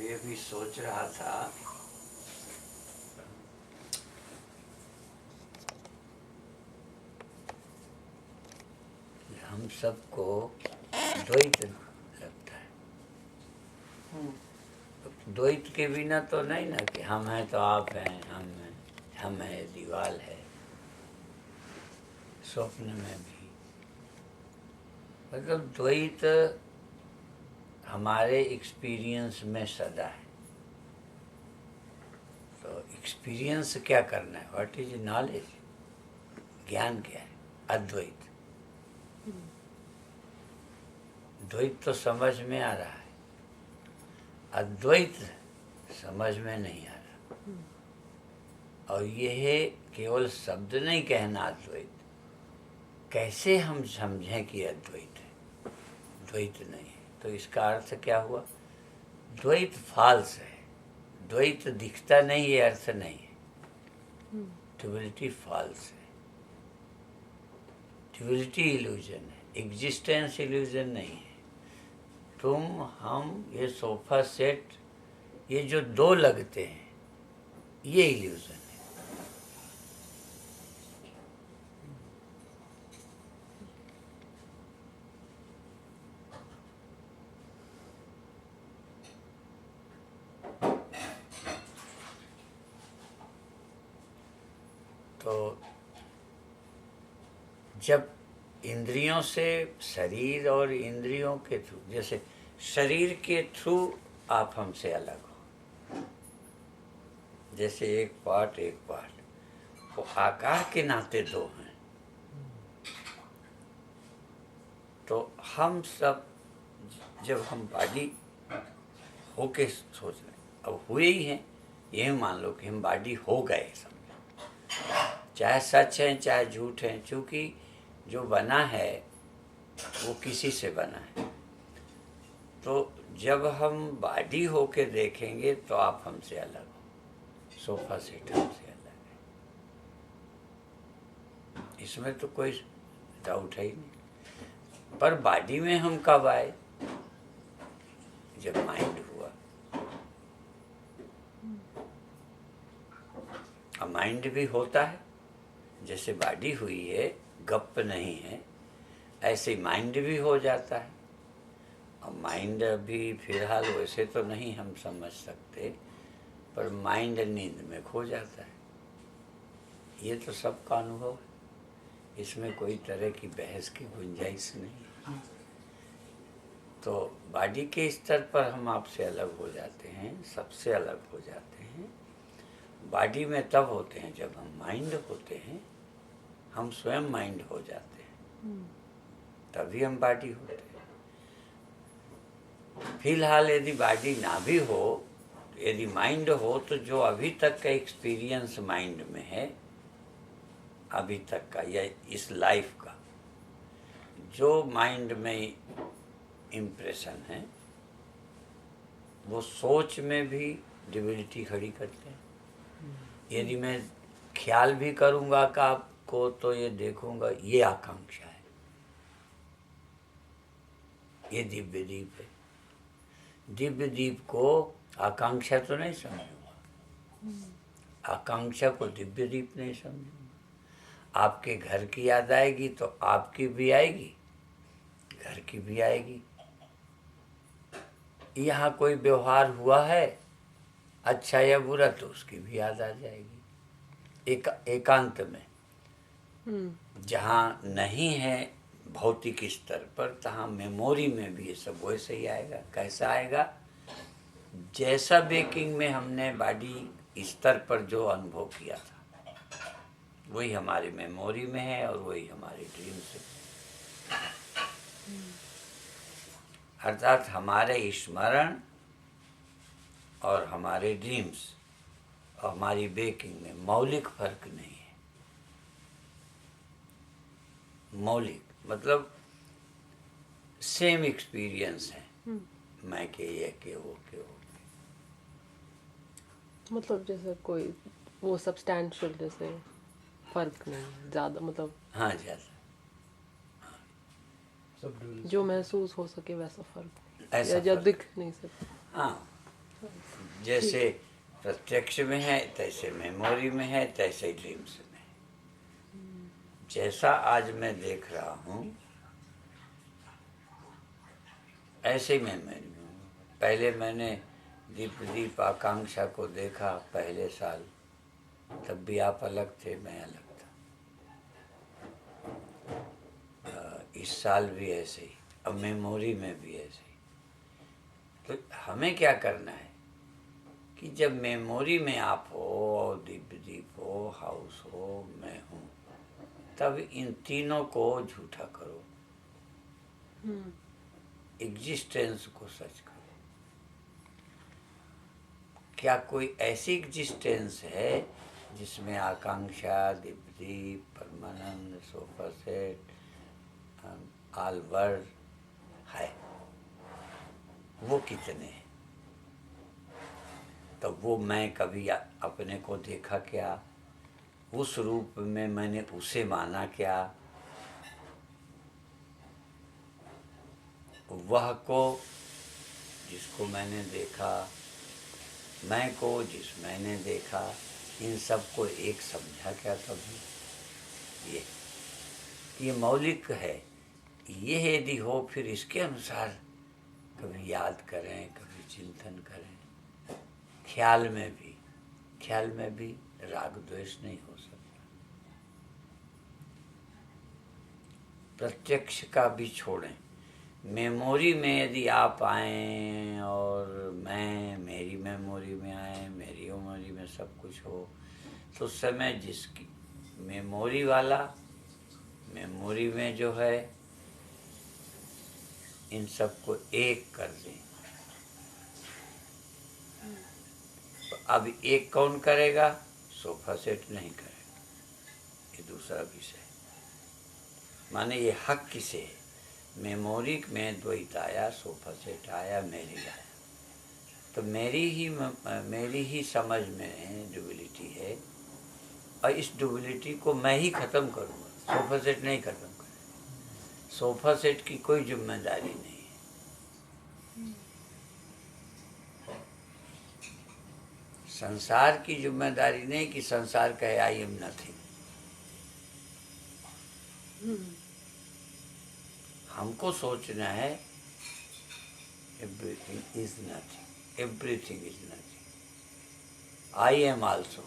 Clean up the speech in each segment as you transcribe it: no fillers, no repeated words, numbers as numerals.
ये भी सोच रहा था कि हम सबको द्वैत लगता है। द्वैत के बिना तो नहीं ना कि हम हैं तो आप हैं, हम हैं दीवार है। स्वप्न में भी मतलब द्वैत हमारे एक्सपीरियंस में सदा है। तो एक्सपीरियंस क्या करना है? What is knowledge? ज्ञान क्या है? अद्वैत। द्वैत तो समझ में आ रहा है, अद्वैत समझ में नहीं आ रहा। और यह केवल शब्द नहीं कहना अद्वैत, कैसे हम समझें कि अद्वैत है, द्वैत नहीं है। तो इसका अर्थ क्या हुआ? द्वैत फाल्स है, द्वैत दिखता नहीं, ये अर्थ नहीं है। ड्युअलिटी फाल्स है, ड्युअलिटी इल्यूजन है, एग्जिस्टेंस इल्यूजन नहीं है। तुम, हम, ये सोफा सेट, ये जो दो लगते हैं, ये इल्यूजन है। तो जब इंद्रियों से, शरीर और इंद्रियों के थ्रू, जैसे शरीर के थ्रू आप हमसे अलग हो, जैसे एक पार्ट, वो आकार के नाते दो हैं। तो हम सब जब हम बॉडी होके सोच रहे, अब हुए ही हैं, ये मान लो कि हम बॉडी हो गए, समझो, चाहे सच है चाहे झूठ है, क्योंकि जो बना है वो किसी से बना है। तो जब हम बॉडी होके देखेंगे तो आप हमसे अलग हो, सोफा सेट हमसे अलग है, इसमें तो कोई डाउट है ही नहीं। पर बॉडी में हम कब आए? जब माइंड हुआ। अब माइंड भी होता है, जैसे बॉडी हुई है, गप नहीं है, ऐसे माइंड भी हो जाता है। और माइंड अभी फिलहाल वैसे तो नहीं हम समझ सकते, पर माइंड नींद में खो जाता है। ये तो सबका अनुभव है, इसमें कोई तरह की बहस की गुंजाइश नहीं। तो बॉडी के स्तर पर हम आपसे अलग हो जाते हैं, सबसे अलग हो जाते हैं। बॉडी में तब होते हैं जब हम माइंड होते हैं, हम स्वयं माइंड हो जाते हैं, तभी हम बॉडी होते हैं। फिलहाल यदि बॉडी ना भी हो, यदि माइंड हो, तो जो अभी तक का एक्सपीरियंस माइंड में है, अभी तक का या इस लाइफ का जो माइंड में इम्प्रेशन है, वो सोच में भी डिविनिटी खड़ी करते हैं। यदि मैं ख्याल भी करूँगा कि आपको, तो ये देखूंगा ये आकांक्षा है, ये दिव्य दीप है। दिव्य दीप को आकांक्षा तो नहीं समझूंगा, आकांक्षा को दिव्य दीप नहीं समझूंगा। आपके घर की याद आएगी तो आपकी भी आएगी, घर की भी आएगी। यहाँ कोई व्यवहार हुआ है अच्छा या बुरा, तो उसकी भी याद आ जाएगी। एकांत में जहाँ नहीं है भौतिक स्तर पर, तहाँ मेमोरी में भी ये सब वैसे ही आएगा। कैसा आएगा? जैसा बेकिंग में हमने बॉडी स्तर पर जो अनुभव किया था, वही हमारी मेमोरी में है और वही हमारे ड्रीम से। अर्थात हमारे स्मरण और हमारे ड्रीम्स और हमारी बेकिंग में मौलिक फर्क नहीं है। मौलिक मतलब सेम एक्सपीरियंस है, मैं के ये के वो के वो। मतलब जैसे कोई वो सब्सटैंशियल जैसे फर्क नहीं है ज़्यादा, मतलब हाँ ज़्यादा जो महसूस हो सके वैसा फर्क, ऐसा या फर्क। दिख नहीं सकता। हाँ, जैसे प्रत्यक्ष में है, तैसे मेमोरी में है, तैसे ड्रीम्स में है। जैसा आज मैं देख रहा हूँ ऐसे ही मैं हूँ। पहले मैंने दीप आकांक्षा को देखा पहले साल, तब भी आप अलग थे, मैं अलग था। इस साल भी ऐसे ही, अब मेमोरी में भी ऐसे ही। तो हमें क्या करना है कि जब मेमोरी में आप हो और दीप हो, हाउस हो, मैं हूँ, तब इन तीनों को झूठा करो, एग्जिस्टेंस को सच करो। क्या कोई ऐसी एग्जिस्टेंस है जिसमें आकांक्षा, दीप, परमानंद, सोफा सेट, आलवर है? वो कितने हैं? तो वो मैं कभी अपने को देखा क्या? उस रूप में मैंने उसे माना क्या? वह को जिसको मैंने देखा, मैं को जिस मैंने देखा, इन सब को एक समझा क्या कभी? ये मौलिक है। ये यदि हो, फिर इसके अनुसार कभी याद करें, कभी चिंतन करें। ख्याल में भी राग द्वेष नहीं हो सकता। प्रत्यक्ष का भी छोड़ें। मेमोरी में यदि आप आए और मेरी मेमोरी में आए, मेरी मेमोरी में सब कुछ हो, तो उस समय जिसकी मेमोरी वाला मेमोरी में जो है, इन सबको एक कर दें। तो अब एक कौन करेगा? सोफा सेट नहीं करेगा, ये दूसरा विषय। माने ये हक किसे है? मेमोरी में द्वैत आया, सोफा सेट आया, मेरी आया, तो मेरी ही समझ में डुअलिटी है, और इस डुअलिटी को मैं ही खत्म करूँगा, सोफा सेट नहीं खत्म करेगा। सोफा सेट की कोई जिम्मेदारी नहीं है। संसार की जिम्मेदारी नहीं कि संसार कहे आई एम नथिंग। हमको सोचना है everything is nothing, everything is nothing, I am also.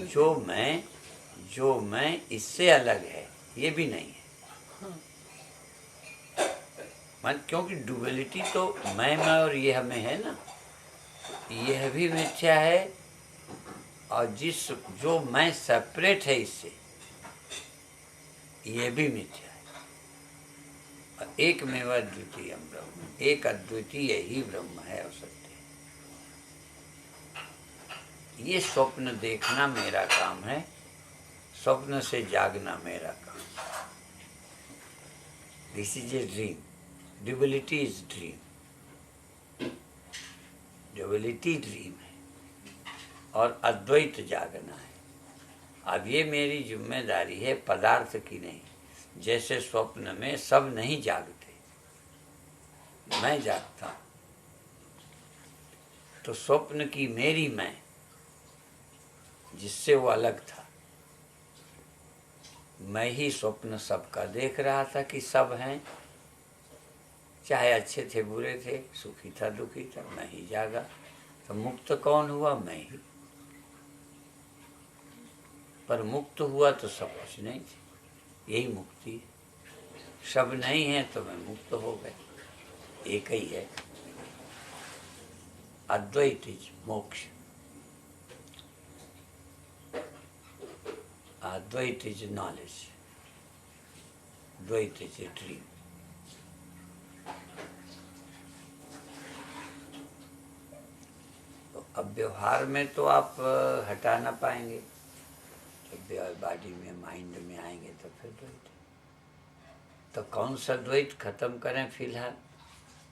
जो मैं इससे अलग है, ये भी नहीं है। क्योंकि डुअलिटी तो मैं और ये हमें है ना, यह भी मिथ्या है, और जो मैं सेपरेट है इससे, ये भी मिथ्या है। एक मेवा द्वितीय ब्रह्म, एक अद्वितीय ही ब्रह्म है और सत्य है। ये स्वप्न देखना मेरा काम है, स्वप्न से जागना मेरा काम। This is a dream, duality is dream, duality dream है और अद्वैत जागना है। अब ये मेरी जिम्मेदारी है, पदार्थ की नहीं। जैसे स्वप्न में सब नहीं जागते, मैं जागता हूं, तो स्वप्न की मेरी मैं, जिससे वो अलग था, मैं ही स्वप्न सबका देख रहा था कि सब हैं, चाहे अच्छे थे बुरे थे, सुखी था दुखी था, मैं ही जागा। तो मुक्त कौन हुआ? मैं ही। पर मुक्त हुआ तो सब कुछ नहीं थे, यही मुक्ति है। सब नहीं है तो मैं मुक्त हो गए, एक ही है। अद्वैत इज मोक्ष, अद्वैत इज नॉलेज, द्वैत इज ए ड्रीम। तो अब व्यवहार में तो आप हटा ना पाएंगे, जब बॉडी में माइंड में आएंगे तो फिर द्वैत। तो कौन सा द्वैत खत्म करें फिलहाल?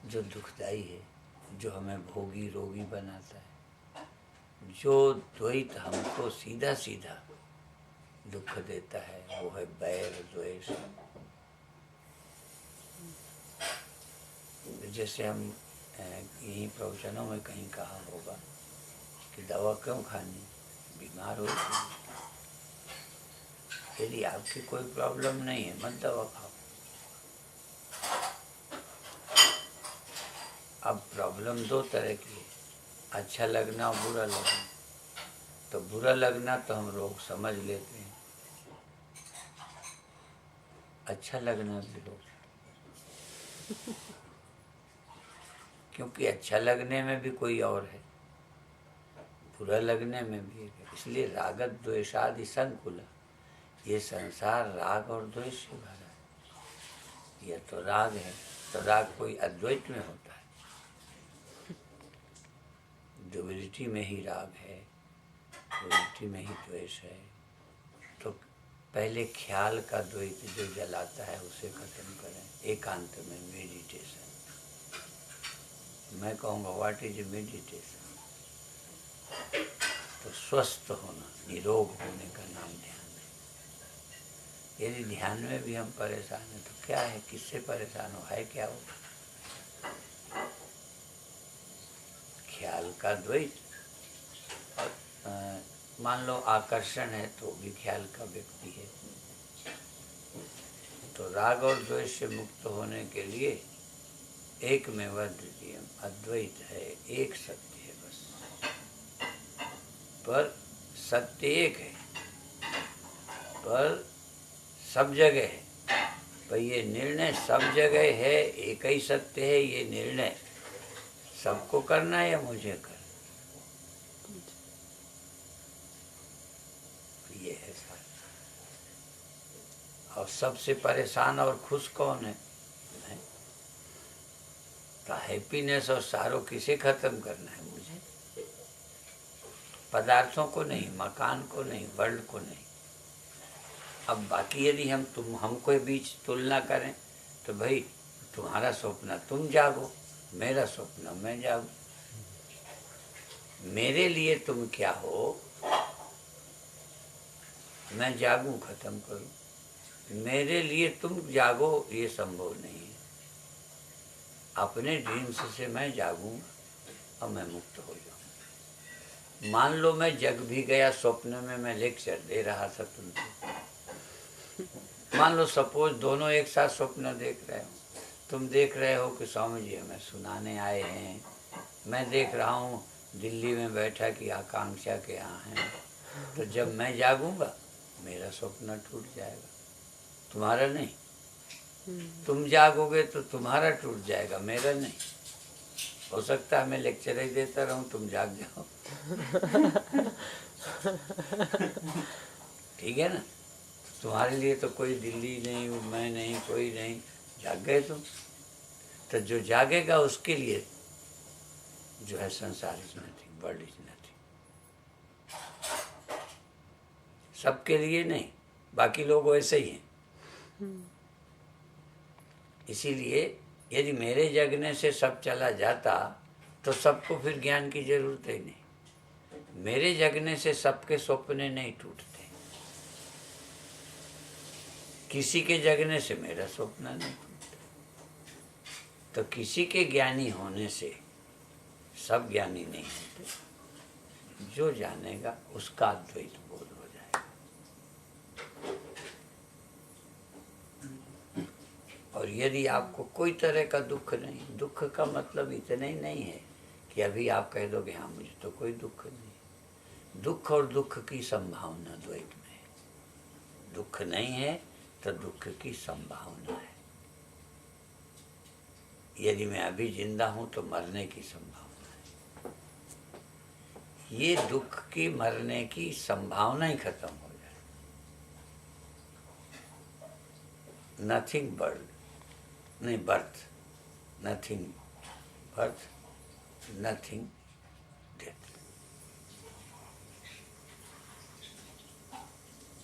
जो दुखदाई है, जो हमें भोगी रोगी बनाता है, जो द्वैत हमको सीधा सीधा दुख देता है, वो है बैर द्वेष। जैसे हम यहीं प्रवचनों में कहीं कहा होगा कि दवा क्यों खानी, बीमार हो। यदि आपकी कोई प्रॉब्लम नहीं है मत दवा खाओ। अब प्रॉब्लम दो तरह की है, अच्छा लगना और बुरा लगना। तो बुरा लगना तो हम लोग समझ लेते हैं, अच्छा लगना भी लोग, क्योंकि अच्छा लगने में भी कोई और है, बुरा लगने में भी है। इसलिए रागत द्वेषादि संकुल, ये संसार राग और द्वेष से भरा है। यह तो राग है, तो राग कोई अद्वैत में होता है, ड्युअलिटी में ही राग है, ड्युअलिटी में ही द्वेष है। तो पहले ख्याल का द्वैत जो जलाता है उसे खत्म करें एकांत में, मेडिटेशन। मैं कहूँगा व्हाट इज मेडिटेशन? तो स्वस्थ होना, निरोग होने का नाम ध्यान है। यदि ध्यान में भी हम परेशान हैं तो क्या है, किससे परेशान हो, है क्या हो? ख्याल का द्वैत। और मान लो आकर्षण है तो भी ख्याल का व्यक्ति है। तो राग और द्वेष से मुक्त होने के लिए एकमेव द्वितीयम, अद्वैत है, एक सत्य है बस। पर सत्य एक है, पर सब जगह है। पर ये निर्णय सब जगह है, एक ही सत्य है, ये निर्णय सबको करना है या मुझे करना? ये है सारा। और सबसे परेशान और खुश कौन है? तो हैप्पीनेस और सारो किसे खत्म करना है? मुझे। पदार्थों को नहीं, मकान को नहीं, वर्ल्ड को नहीं। अब बाकी यदि हमको बीच तुलना करें तो भाई तुम्हारा स्वप्न तुम जागो, मेरा स्वप्न मैं जागू। मेरे लिए तुम क्या हो मैं जागूं खत्म करूं, मेरे लिए तुम जागो ये संभव नहीं है। अपने ड्रीम्स से मैं जागूं और मैं मुक्त हो जाऊं। मान लो मैं जग भी गया, स्वप्न में मैं लेक्चर दे रहा था तुमको। मान लो सपोज दोनों एक साथ स्वप्न देख रहे हो। तुम देख रहे हो कि स्वामी जी हमें सुनाने आए हैं, मैं देख रहा हूँ दिल्ली में बैठा कि आकांक्षा के यहाँ हैं। तो जब मैं जागूंगा मेरा स्वप्न टूट जाएगा, तुम्हारा नहीं। तुम जागोगे तो तुम्हारा टूट जाएगा, मेरा नहीं। हो सकता है मैं लेक्चर ही देता रहूं, तुम जाग जाओ। ठीक है ना? तुम्हारे लिए तो कोई दिल्ली नहीं, मैं नहीं, कोई नहीं, जाग गए तुम। तो जो जागेगा उसके लिए जो है संसार is nothing, world is nothing. सबके लिए नहीं, बाकी लोग वैसे ही हैं। इसीलिए यदि मेरे जगने से सब चला जाता तो सबको फिर ज्ञान की जरूरत ही नहीं। मेरे जगने से सबके सपने नहीं टूटते, किसी के जगने से मेरा सपना नहीं टूटता। तो किसी के ज्ञानी होने से सब ज्ञानी नहीं होते। जो जानेगा उसका अद्वैत बोध हो जाएगा। और यदि आपको कोई तरह का दुख नहीं, दुख का मतलब इतना ही नहीं है कि अभी आप कह दोगे हाँ मुझे तो कोई दुख नहीं। दुख और दुख की संभावना द्वैत में है। दुख नहीं है तो दुख की संभावना है। यदि मैं अभी जिंदा हूं तो मरने की संभावना है। ये दुख की मरने की संभावना ही खत्म हो जाए। नथिंग बर्थ, नहीं birth, nothing birth, nothing death.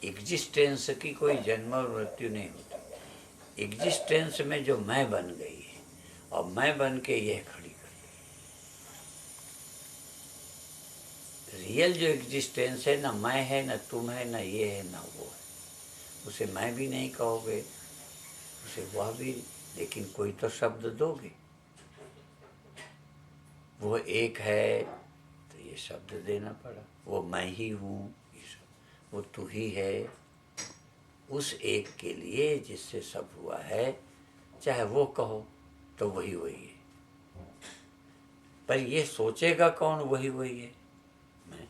Existence की कोई जन्म और मृत्यु नहीं होती। एग्जिस्टेंस में जो मैं बन गई है और मैं बन के यह खड़ी कर दी। रियल जो एग्जिस्टेंस है, ना मैं है, ना तुम है, ना ये है, ना वो है। उसे मैं भी नहीं कहोगे, उसे वह भी, लेकिन कोई तो शब्द दोगे। वो एक है तो ये शब्द देना पड़ा, वो मैं ही हूँ ये सब, वो तू ही है, उस एक के लिए जिससे सब हुआ है, चाहे वो कहो तो वही वही है। पर ये सोचेगा कौन वही वही है? मैं।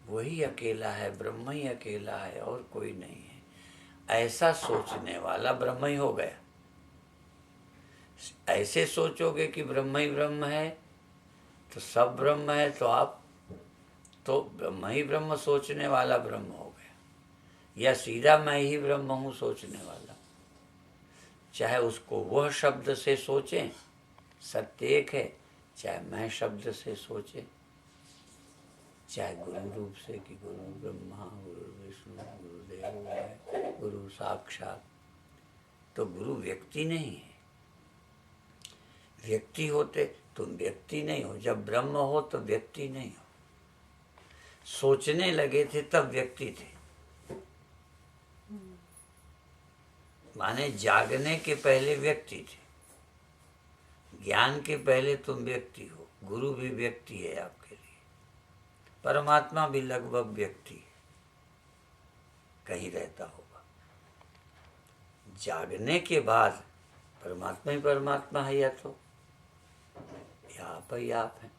वही अकेला है, ब्रह्म ही अकेला है और कोई नहीं है। ऐसा सोचने वाला ब्रह्म ही हो गया। ऐसे सोचोगे कि ब्रह्म ही ब्रह्म है तो सब ब्रह्म है, तो आप तो ब्रह्म ही ब्रह्म सोचने वाला ब्रह्म हो गया, या सीधा मैं ही ब्रह्म हूँ सोचने वाला। चाहे उसको वह शब्द से सोचें, सत्य एक है, चाहे मैं शब्द से सोचें, चाहे गुरु रूप से कि गुरु ब्रह्मा गुरु विष्णु गुरुदेव है, गुरु साक्षात। तो गुरु व्यक्ति नहीं है। व्यक्ति होते तुम व्यक्ति नहीं हो, जब ब्रह्म हो तो व्यक्ति नहीं हो। सोचने लगे थे तब व्यक्ति थे। माने जागने के पहले व्यक्ति थे, ज्ञान के पहले तुम व्यक्ति हो। गुरु भी व्यक्ति है आपके लिए, परमात्मा भी लगभग व्यक्ति है, कहीं रहता होगा। जागने के बाद परमात्मा ही परमात्मा है, या तो आप ही आप हैं।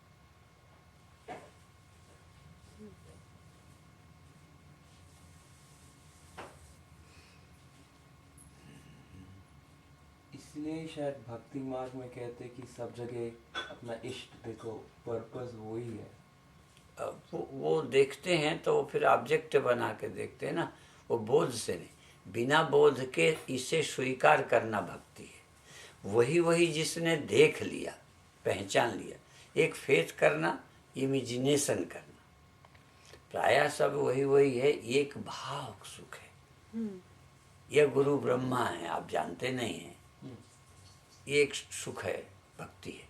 इसलिए शायद भक्ति मार्ग में कहते हैं कि सब जगह अपना इष्ट देखो, पर्पस वही है। अब वो देखते हैं तो फिर ऑब्जेक्ट बना के देखते हैं ना, वो बोध से नहीं, बिना बोध के इसे स्वीकार करना भक्ति है। वही वही जिसने देख लिया, पहचान लिया, एक फेथ करना, इमेजिनेशन करना, प्रायः सब वही वही है। एक भाव सुख है, यह गुरु ब्रह्मा है, आप जानते नहीं हैं, एक सुख है, भक्ति है।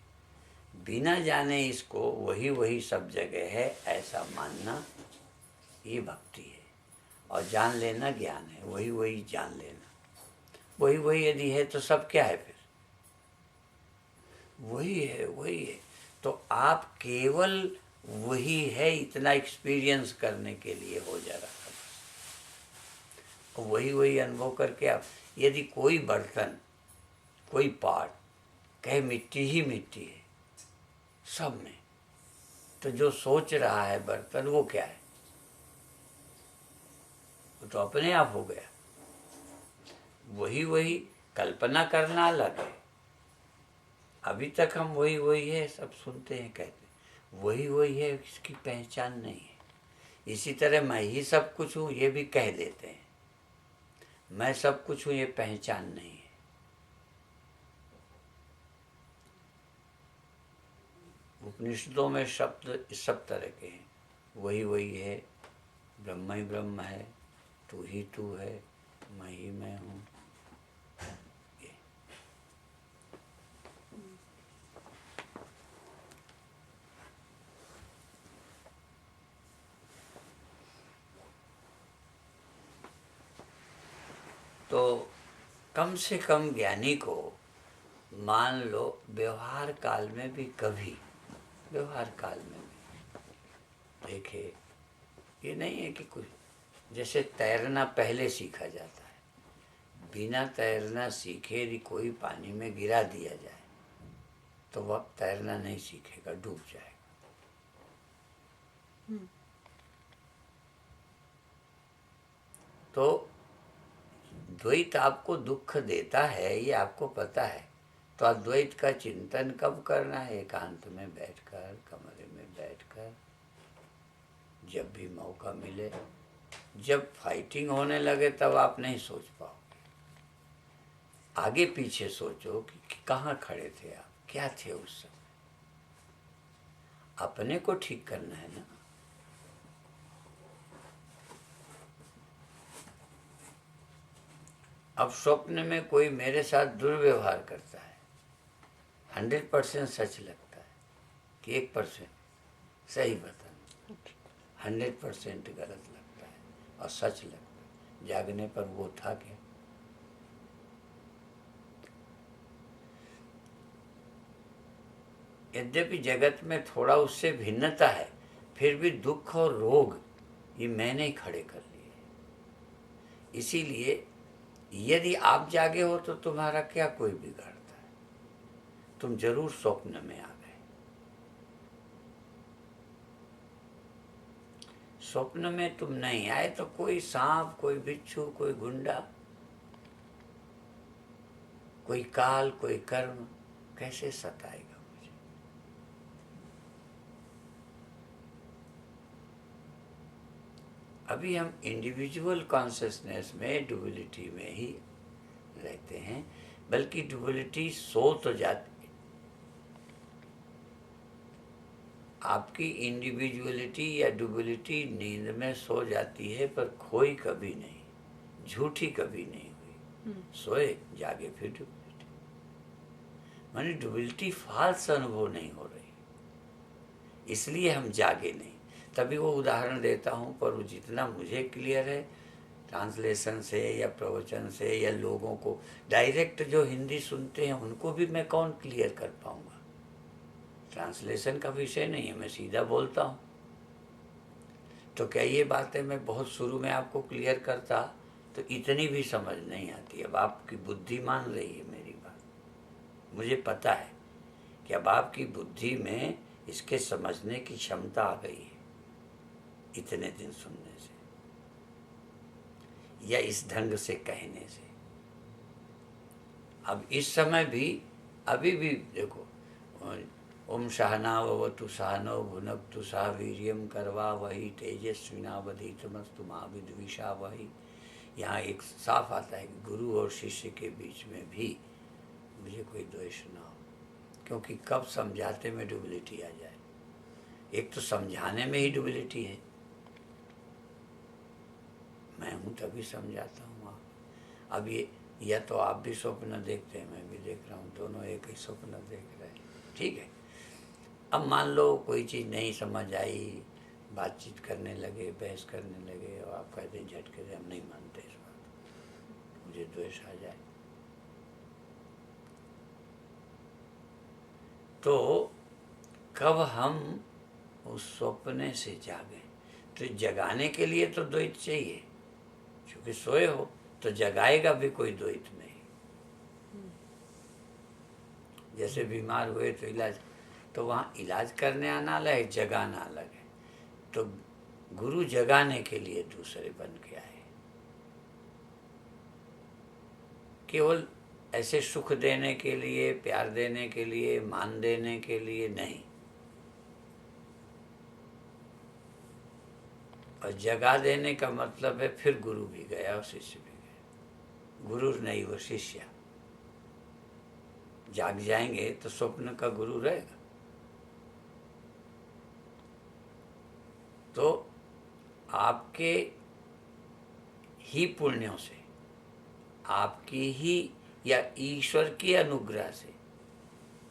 बिना जाने इसको वही वही सब जगह है ऐसा मानना, ये भक्ति है। और जान लेना ज्ञान है, वही वही जान लेना। वही वही यदि है तो सब क्या है फिर? वही है, वही है। तो आप केवल वही है इतना एक्सपीरियंस करने के लिए हो जा रहा है। वही वही अनुभव करके आप, यदि कोई बर्तन, कोई पार्ट कहे मिट्टी ही मिट्टी है सब में, तो जो सोच रहा है बर्तन वो क्या है? वो तो अपने आप हो गया। वही वही कल्पना करना अलग है। अभी तक हम वही वही है सब सुनते हैं, कहते वही वही है, इसकी पहचान नहीं है। इसी तरह मैं ही सब कुछ हूँ ये भी कह देते हैं, मैं सब कुछ हूँ ये पहचान नहीं है। उपनिषदों में शब्द सब तरह के हैं, वही वही है, ब्रह्म ही ब्रह्म है, तू ही तू है, मैं ही मैं हूँ। तो कम से कम ज्ञानी को मान लो व्यवहार काल में भी, कभी व्यवहार काल में भी देखे, ये नहीं है कि कुछ, जैसे तैरना पहले सीखा जाता है, बिना तैरना सीखे यदि कोई पानी में गिरा दिया जाए तो वह तैरना नहीं सीखेगा, डूब जाएगा। तो द्वैत आपको दुख देता है ये आपको पता है, तो अद्वैत का चिंतन कब करना है? एकांत में बैठकर, कमरे में बैठकर, जब भी मौका मिले। जब फाइटिंग होने लगे तब आप नहीं सोच पाओगे। आगे पीछे सोचो कि कहाँ खड़े थे आप, क्या थे उस समय। अपने को ठीक करना है ना। अब स्वप्न में कोई मेरे साथ दुर्व्यवहार करता है, 100% सच लगता है कि 1% सही बताना, 100% गलत लगता है और सच लगता है। जागने पर वो था क्या? यद्यपि जगत में थोड़ा उससे भिन्नता है, फिर भी दुख और रोग ये मैंने ही खड़े कर लिए। इसीलिए यदि आप जागे हो तो तुम्हारा क्या कोई बिगाड़ता है, तुम जरूर स्वप्न में आ गए। स्वप्न में तुम नहीं आए तो कोई सांप, कोई बिच्छू, कोई गुंडा, कोई काल, कोई कर्म कैसे सताएगा मुझे। अभी हम इंडिविजुअल कॉन्शियसनेस में, डुअलिटी में ही रहते हैं, बल्कि डुअलिटी सो तो जाती है। आपकी इंडिविजुअलिटी या डुअलिटी नींद में सो जाती है, पर खोई कभी नहीं, झूठी कभी नहीं हुई। सोए जागे फिर डुअलिटी, माने डुअलिटी फाल्स अनुभव नहीं हो रही, इसलिए हम जागे नहीं। तभी वो उदाहरण देता हूँ, पर वो जितना मुझे क्लियर है ट्रांसलेशन से या प्रवचन से या लोगों को डायरेक्ट जो हिंदी सुनते हैं उनको भी मैं कौन क्लियर कर पाऊँगा। ट्रांसलेशन का विषय नहीं है, मैं सीधा बोलता हूँ। तो क्या ये बातें मैं बहुत शुरू में आपको क्लियर करता तो इतनी भी समझ नहीं आती। अब आपकी बुद्धि मान रही है मेरी बात, मुझे पता है कि अब आपकी बुद्धि में इसके समझने की क्षमता आ गई है इतने दिन सुनने से या इस ढंग से कहने से। अब इस समय भी, अभी भी देखो, ओम सहनावतु सहनौ भुनक्तु सह वीर्यं करवा वही तेजस्विनावधीतमस्तु मा विद्विषावहै। यहाँ एक साफ आता है कि गुरु और शिष्य के बीच में भी मुझे कोई द्वेष ना हो, क्योंकि कब समझाते में डुअलिटी आ जाए। एक तो समझाने में ही डुअलिटी है, मैं हूँ तभी समझाता हूँ आप। अब ये या तो आप भी स्वप्न देखते हैं, मैं भी देख रहा हूँ, दोनों एक ही स्वप्न देख रहे हैं, ठीक है। अब मान लो कोई चीज़ नहीं समझ आई, बातचीत करने लगे, बहस करने लगे, और आप कहते हैं झटके से हम नहीं मानते इस बात, मुझे द्वेष आ जाए। तो कब हम उस स्वप्ने से जागें, तो जगाने के लिए तो द्वैत चाहिए, क्योंकि सोए हो तो जगाएगा भी कोई द्वैत नहीं। जैसे बीमार हुए तो इलाज, तो वहाँ इलाज करने आना अलग है, जगाना अलग है। तो गुरु जगाने के लिए दूसरे बन के आए, केवल ऐसे सुख देने के लिए, प्यार देने के लिए, मान देने के लिए नहीं। और जगा देने का मतलब है फिर गुरु भी गया और शिष्य भी गया। गुरु नहीं, वो शिष्य। जाग जाएंगे तो स्वप्न का गुरु रहेगा। तो आपके ही पुण्यों से, आपकी ही या ईश्वर के अनुग्रह से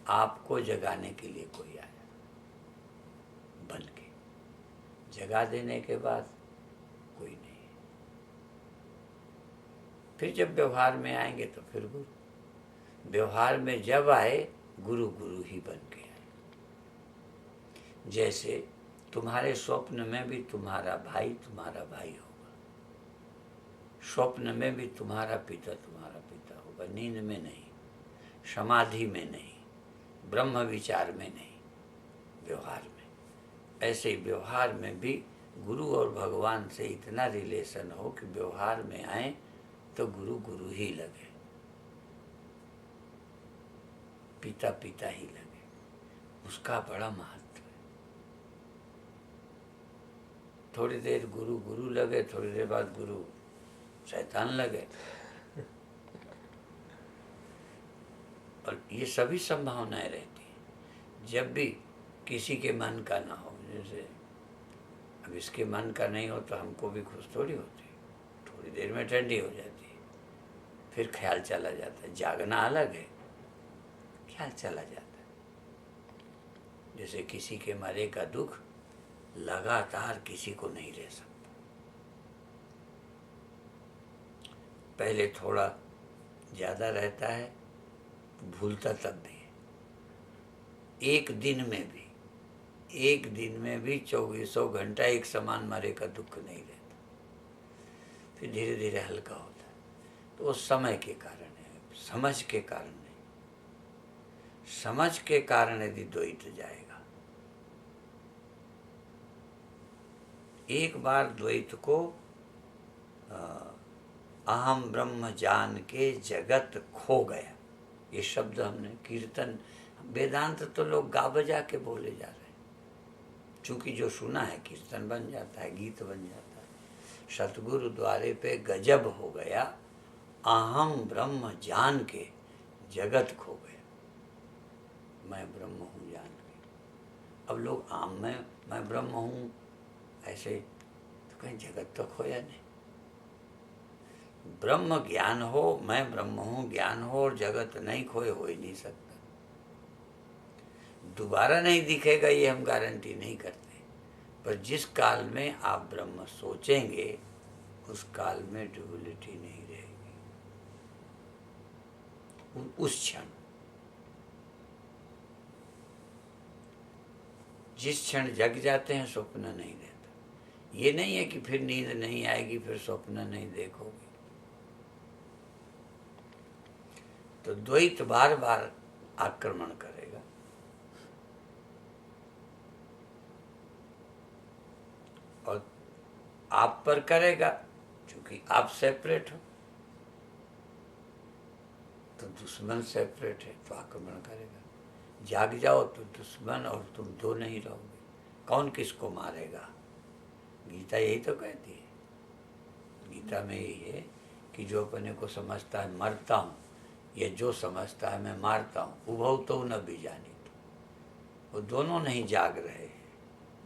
आपको जगाने के लिए कोई आया बन के। जगा देने के बाद कोई नहीं। फिर जब व्यवहार में आएंगे तो फिर गुरु। व्यवहार में जब आए गुरु, गुरु ही बन के आए। जैसे तुम्हारे स्वप्न में भी तुम्हारा भाई होगा, स्वप्न में भी तुम्हारा पिता होगा, नींद में नहीं, समाधि में नहीं, ब्रह्म विचार में नहीं, व्यवहार में। ऐसे ही व्यवहार में भी गुरु और भगवान से इतना रिलेशन हो कि व्यवहार में आए तो गुरु गुरु ही लगे, पिता पिता ही लगे। उसका बड़ा महत्व है। थोड़ी देर गुरु गुरु लगे, थोड़ी देर बाद गुरु शैतान लगे। और ये सभी संभावनाएं रहती हैं। जब भी किसी के मन का ना हो, जैसे अब इसके मन का नहीं हो तो हमको भी खुश थोड़ी होती, थोड़ी देर में ठंडी हो जाती है, फिर ख्याल चला जाता है। जागना अलग है, ख्याल चला जाता है। जैसे किसी के मरे का दुख लगातार किसी को नहीं रह सकता, पहले थोड़ा ज़्यादा रहता है, भूलता तब भी है, एक दिन में भी 24 घंटा एक समान मरे का दुख नहीं रहता, फिर धीरे धीरे हल्का होता है। तो वो समय के कारण है, समझ के कारण नहीं। समझ के कारण यदि द्वैत जाएगा, एक बार द्वैत को अहम ब्रह्म जान के जगत खो गया, ये शब्द हमने कीर्तन, वेदांत तो लोग गा बजा के बोले जा रहे हैं, चूंकि जो सुना है कीर्तन बन जाता है, गीत बन जाता है। सतगुरु द्वारे पे गजब हो गया, अहम ब्रह्म जान के जगत खो गया, मैं ब्रह्म हूँ जान के। अब लोग मैं ब्रह्म हूँ ऐसे, तो कहीं जगत तो खोया नहीं। ब्रह्म ज्ञान हो, मैं ब्रह्म हूँ ज्ञान हो और जगत नहीं खोए, हो ही नहीं सकता। दोबारा नहीं दिखेगा ये हम गारंटी नहीं करते, पर जिस काल में आप ब्रह्म सोचेंगे उस काल में ड्यूअलिटी नहीं रहेगी। उस क्षण, जिस क्षण जग जाते हैं स्वप्न नहीं रहता। ये नहीं है कि फिर नींद नहीं आएगी, फिर स्वप्न नहीं देखोगे। तो द्वैत बार बार आक्रमण करेगा, और आप पर करेगा, क्योंकि आप सेपरेट हो, तो दुश्मन सेपरेट है तो आक्रमण करेगा। जाग जाओ तो दुश्मन और तुम दो नहीं रहोगे, कौन किसको मारेगा? गीता यही तो कहती है। गीता में यही है कि जो अपने को समझता है मरता हूँ, ये जो समझता है मैं मारता हूँ, उभौ तो न बीजानी। वो दोनों नहीं जाग रहे,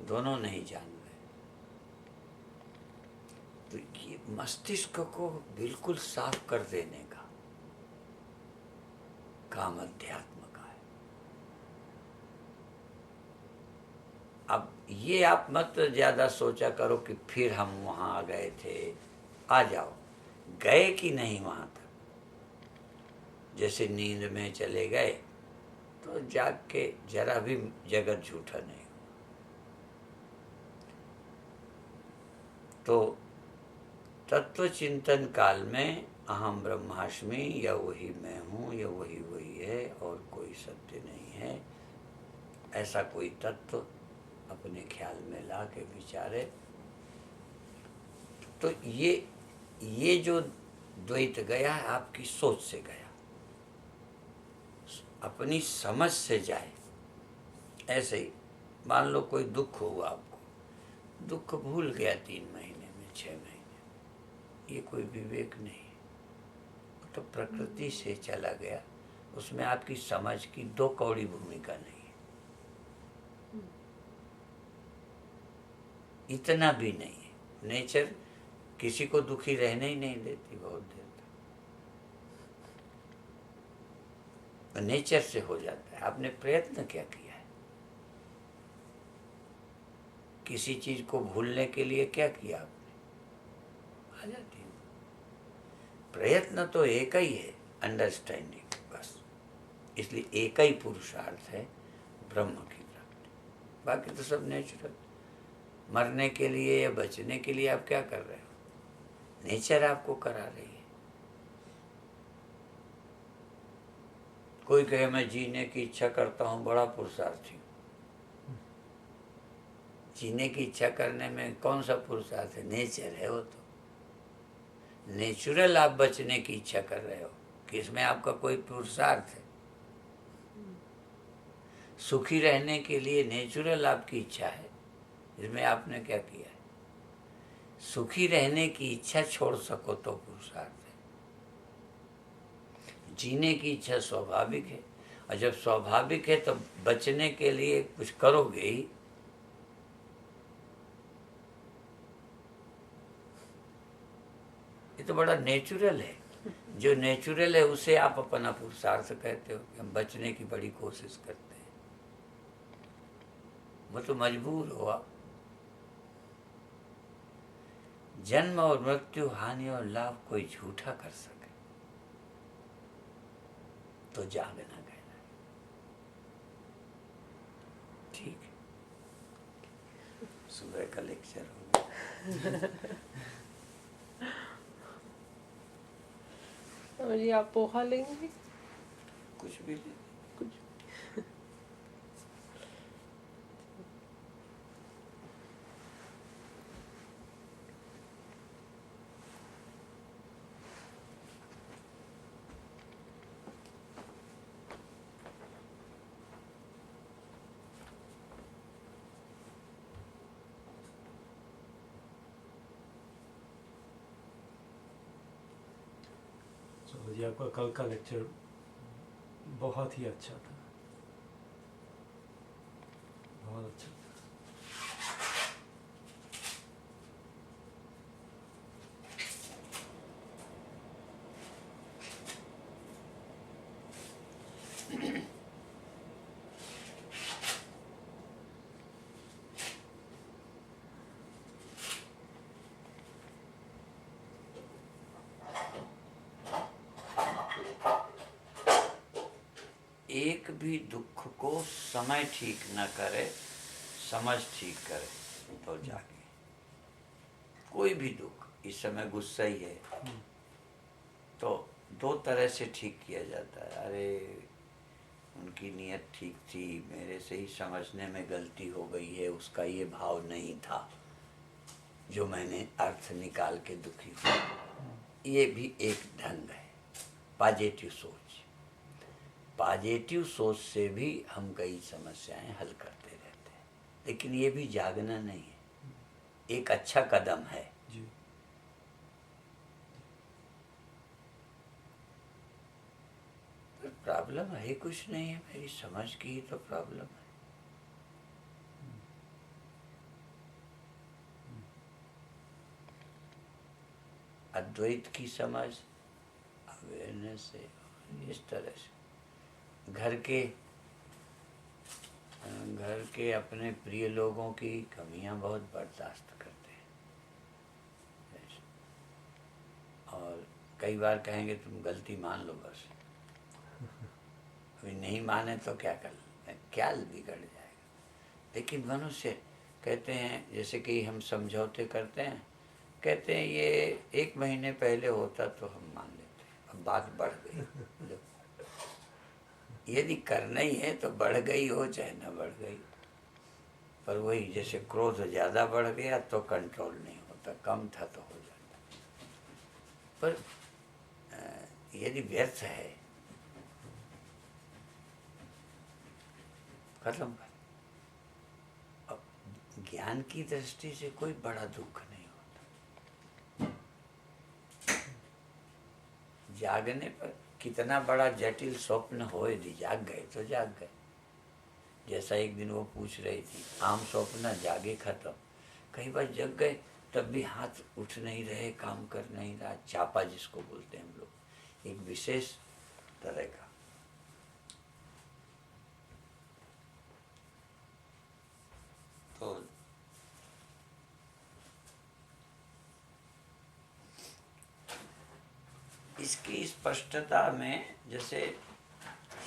दोनों नहीं जान रहे। तो ये मस्तिष्क को बिल्कुल साफ कर देने का काम अध्यात्म का है। अब ये आप मत ज्यादा सोचा करो कि फिर हम वहां आ गए थे, आ जाओ, गए कि नहीं वहां तक। जैसे नींद में चले गए तो जाग के जरा भी जगत झूठा नहीं हो। तो तत्व चिंतन काल में अहम ब्रह्मास्मि, या वही मैं हूँ, या वही है और कोई सत्य नहीं है, ऐसा कोई तत्व अपने ख्याल में ला के विचारे। तो ये जो द्वैत गया है आपकी सोच से गया, अपनी समझ से जाए। ऐसे ही मान लो कोई दुख हुआ आपको, दुख भूल गया 3 महीने में, 6 महीने, ये कोई विवेक नहीं है, तो प्रकृति से चला गया। उसमें आपकी समझ की 2 कौड़ी भूमिका नहीं है, इतना भी नहीं है। नेचर किसी को दुखी रहने ही नहीं देती बहुत देर तक, नेचर से हो जाता है। आपने प्रयत्न क्या किया है? किसी चीज को भूलने के लिए क्या किया आपने? आ जाती है। प्रयत्न तो एक ही है, अंडरस्टैंडिंग, बस। इसलिए एक ही पुरुषार्थ है, ब्रह्म की प्राप्ति। बाकी तो सब नेचुरल। मरने के लिए या बचने के लिए आप क्या कर रहे हो? नेचर आपको करा रही है। कोई कहे मैं जीने की इच्छा करता हूँ, बड़ा पुरुषार्थी हूँ। जीने की इच्छा करने में कौन सा पुरुषार्थ है? नेचर है वो तो। नेचुरल आप बचने की इच्छा कर रहे हो कि इसमें आपका कोई पुरुषार्थ है? सुखी रहने के लिए नेचुरल आपकी इच्छा है, इसमें आपने क्या किया है? सुखी रहने की इच्छा छोड़ सको तो पुरुषार्थ है। जीने की इच्छा स्वाभाविक है, और जब स्वाभाविक है तो बचने के लिए कुछ करोगे ही। ये तो बड़ा नेचुरल है। जो नेचुरल है उसे आप अपना पुरुषार्थ कहते हो कि हम बचने की बड़ी कोशिश करते हैं। वो तो मजबूर हो आप। जन्म और मृत्यु, हानि और लाभ कोई झूठा कर सके तो जागना कहना। सुबह का लेक्चर हो गया। और ये आप पोहा लेंगे? कुछ भी नहीं। कुछ स्वामी जी आपका कल का लेक्चर बहुत ही अच्छा था, बहुत अच्छा था। एक भी दुख को समय ठीक न करे, समझ ठीक करे तो जागे। कोई भी दुख, इस समय गुस्सा ही है तो दो तरह से ठीक किया जाता है। अरे उनकी नीयत ठीक थी, मेरे से ही समझने में गलती हो गई है, उसका ये भाव नहीं था जो मैंने अर्थ निकाल के दुखी हुआ। ये भी एक ढंग है, पॉजिटिव सोच। पॉजिटिव सोच से भी हम कई समस्याएं हल करते रहते हैं, लेकिन ये भी जागना नहीं है, एक अच्छा कदम है। जी प्रॉब्लम है कुछ नहीं है, मेरी समझ की ही तो प्रॉब्लम है। अद्वैत की समझ अवेयरनेस से, इस तरह से घर के अपने प्रिय लोगों की कमियां बहुत बर्दाश्त करते हैं, और कई बार कहेंगे तुम गलती मान लो बस, अभी नहीं माने तो क्या बिगड़ जाएगा। लेकिन मनुष्य कहते हैं, जैसे कि हम समझौते करते हैं, कहते हैं ये 1 महीने पहले होता तो हम मान लेते, अब बात बढ़ गई। यदि करना ही है तो बढ़ गई हो चाहे न बढ़ गई, पर वही जैसे क्रोध ज़्यादा बढ़ गया तो कंट्रोल नहीं होता, कम था तो हो जाता। पर यदि व्यर्थ है खत्म कर। अब ज्ञान की दृष्टि से कोई बड़ा दुख नहीं होता। जागने पर कितना बड़ा जटिल स्वप्न हो, यदि जाग गए तो जाग गए। जैसा एक दिन वो पूछ रही थी, आम स्वप्न जागे खत्म। कई बार जग गए तब भी हाथ उठ नहीं रहे, काम कर नहीं रहा, चापा जिसको बोलते हैं हम लोग, एक विशेष तरह का। तो इसकी स्पष्टता में, जैसे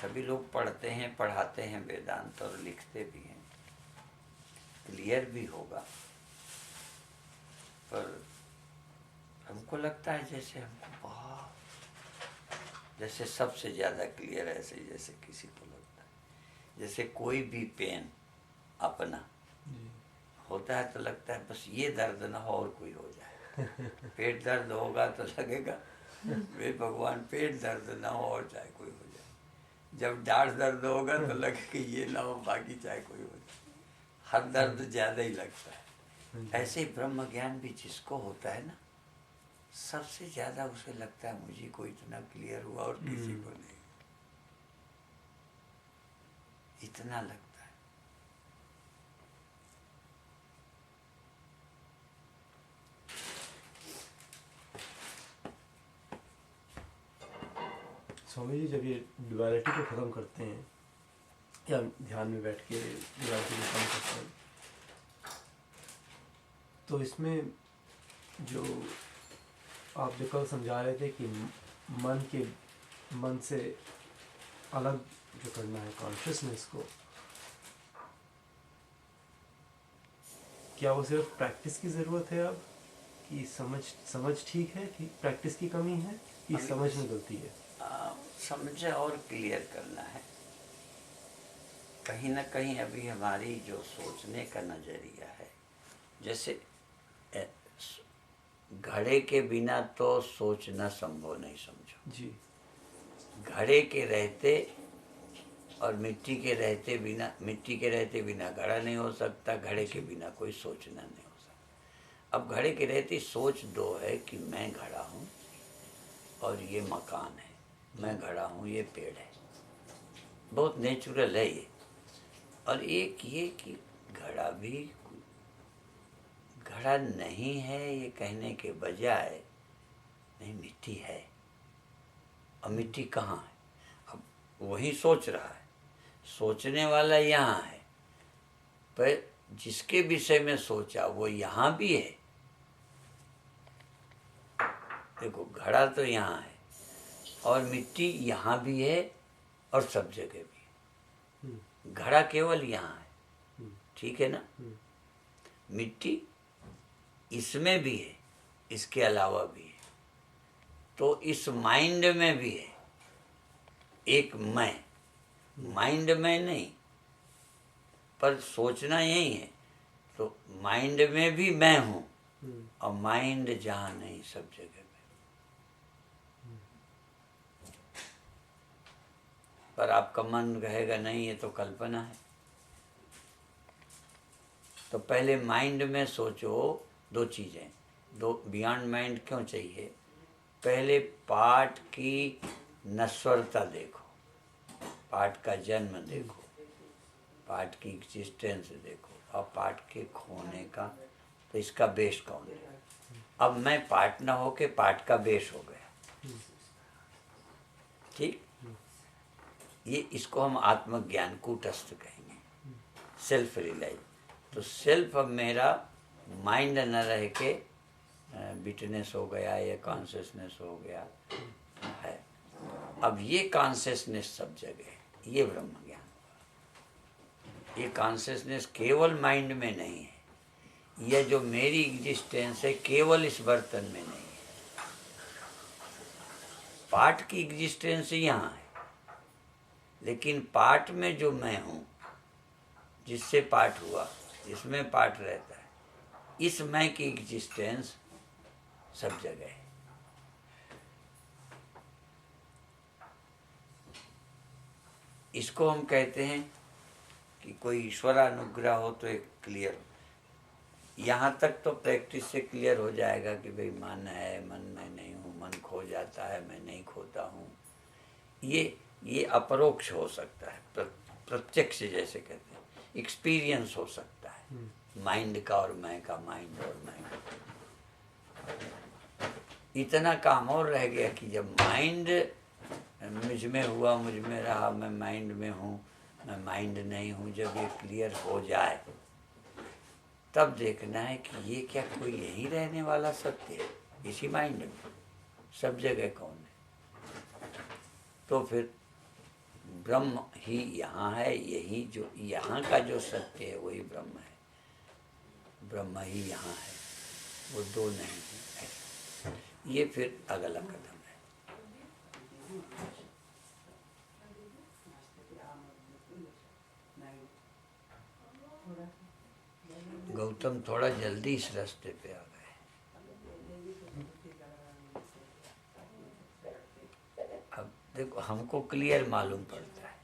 सभी लोग पढ़ते हैं, पढ़ाते हैं वेदांत और लिखते भी हैं, क्लियर भी होगा, पर हमको लगता है जैसे हमको बहुत, जैसे सबसे ज़्यादा क्लियर ऐसे जैसे किसी को लगता है जैसे कोई भी पेन अपना होता है तो लगता है बस ये दर्द ना हो और कोई हो जाए। पेट दर्द होगा तो लगेगा वे भगवान पेट दर्द ना हो और चाहे कोई हो जाए। जब दाढ़ दर्द होगा तो लगे कि ये ना हो, बाकी चाहे कोई हो जाए। हर दर्द ज़्यादा ही लगता है। ऐसे ही ब्रह्म ज्ञान भी जिसको होता है ना, सबसे ज़्यादा उसे लगता है मुझे को इतना क्लियर हुआ और किसी को नहीं, इतना लगता है। स्वामी जी जब ये ड्युअलिटी को ख़त्म करते हैं या ध्यान में बैठ के ड्युअलिटी को ख़त्म करते हैं, तो इसमें जो आप जो कल समझा रहे थे कि मन से अलग जो करना है कॉन्शियसनेस को, क्या वो सिर्फ प्रैक्टिस की ज़रूरत है अब, कि समझ ठीक है, कि प्रैक्टिस की कमी है, कि समझ में गलती है? समझे और क्लियर करना है। कहीं ना कहीं अभी हमारी जो सोचने का नज़रिया है, जैसे घड़े के बिना तो सोचना संभव नहीं, समझो। जी। घड़े के रहते और मिट्टी के रहते बिना घड़ा नहीं हो सकता, घड़े के बिना कोई सोचना नहीं हो सकता। अब घड़े के रहते सोच दो है कि मैं घड़ा हूँ और ये मकान है, मैं घड़ा हूँ, ये पेड़ है, बहुत नेचुरल है ये। और एक ये कि घड़ा भी घड़ा नहीं है, ये कहने के बजाय नहीं, मिट्टी है। और मिट्टी कहाँ है? अब वही सोच रहा है, सोचने वाला यहाँ है, पर जिसके विषय में सोचा वो यहाँ भी है। देखो, घड़ा तो यहाँ है और मिट्टी यहाँ भी है और सब जगह भी है। घड़ा केवल यहाँ है, ठीक है ना? मिट्टी इसमें भी है, इसके अलावा भी है। तो इस माइंड में भी है एक मैं, माइंड में नहीं, पर सोचना यही है। तो माइंड में भी मैं हूँ और माइंड जहाँ नहीं, सब जगह में। पर आपका मन कहेगा नहीं, ये तो कल्पना है। तो पहले माइंड में सोचो दो चीज़ें, दो बियॉन्ड माइंड क्यों चाहिए? पहले पाठ की नश्वरता देखो, पाठ का जन्म देखो, पाठ की एग्जिस्टेंस देखो, और पाठ के खोने का, तो इसका बेस कौन है? अब मैं पाठ न हो के पाठ का बेस हो गया, ठीक? ये इसको हम आत्मज्ञान कूटस्थ कहेंगे, सेल्फ रियलाइज। तो सेल्फ अब मेरा माइंड न रह के बिटनेस हो गया या कॉन्शियसनेस हो गया है। अब ये कॉन्शियसनेस सब जगह है, ये ब्रह्म ज्ञान हुआ। ये कॉन्शियसनेस केवल माइंड में नहीं है, यह जो मेरी एग्जिस्टेंस है केवल इस बर्तन में नहीं है। पाठ की एग्जिस्टेंस यहाँ है, लेकिन पाठ में जो मैं हूँ, जिससे पाठ हुआ, जिसमें पाठ रहता है, इस मैं की एग्जिस्टेंस सब जगह है। इसको हम कहते हैं कि कोई ईश्वरानुग्रह हो तो एक क्लियर। यहाँ तक तो प्रैक्टिस से क्लियर हो जाएगा कि भाई मन है, मन में नहीं हूँ, मन खो जाता है, मैं नहीं खोता हूँ। ये अपरोक्ष हो सकता है, प्रत्यक्ष जैसे कहते हैं, एक्सपीरियंस हो सकता है माइंड का और मैं का, माइंड और मैं का। इतना काम और रह गया कि जब माइंड मुझ में हुआ, मुझ में रहा, मैं माइंड में हूँ, मैं माइंड नहीं हूँ, जब ये क्लियर हो जाए तब देखना है कि ये क्या कोई यहीं रहने वाला सत्य है, इसी माइंड में, सब जगह कौन है? तो फिर ब्रह्म ही यहाँ है, यही जो यहाँ का जो सत्य है वही ब्रह्म है, ब्रह्म ही यहाँ है, वो दो नहीं है। ये फिर अगला कदम है। गौतम थोड़ा जल्दी इस रास्ते पे आ गए। अब देखो, हमको क्लियर मालूम पड़ता है,